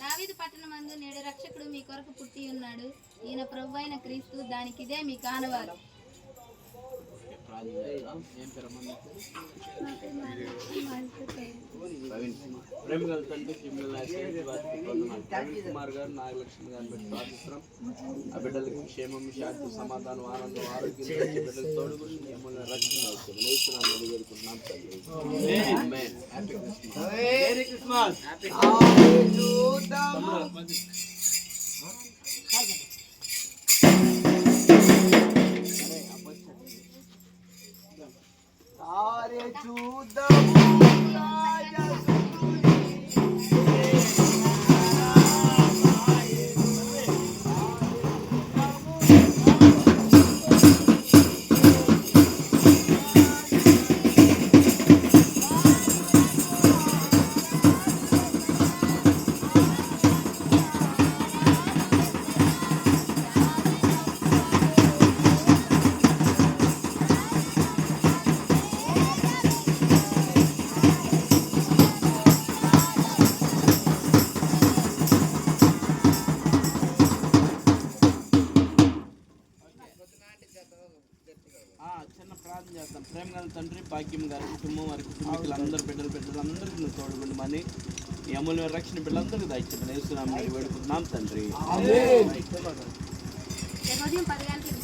దావీదు పట్టణమందు నేడు రక్షకుడు మీ కొరకు పుట్టి ఉన్నాడు. ఈయన ప్రభు అయిన క్రీస్తు. దానికిదే మీ కానవారు. ప్రేమగల తండ్రి కుమార్ గారు నాగలక్ష్మి గారిని బట్టి ప్రార్థిస్తున్నాం. ఆ బిడ్డలకి క్షేమం, శాంతి, సమాధానం, ఆనందం, ఆరోగ్యం బిడ్డలు తోడుగు రక్షణ వేడుకుంటున్నాం తండ్రి. చిన్న ప్రార్థన చేస్తాం. ప్రేమ గల తండ్రి, భాగ్యం గారి కుటుంబం, వారి కుటుంబీకులందరూ బిడ్డలందరికీ నువ్వు తోడుగుండమని ఈ అమూల్య రక్షణ బిడ్డలందరికీ దయచేయమని యేసునామములో వేడుకుంటున్నాం తండ్రి. ఉదయం 10 గంటలకు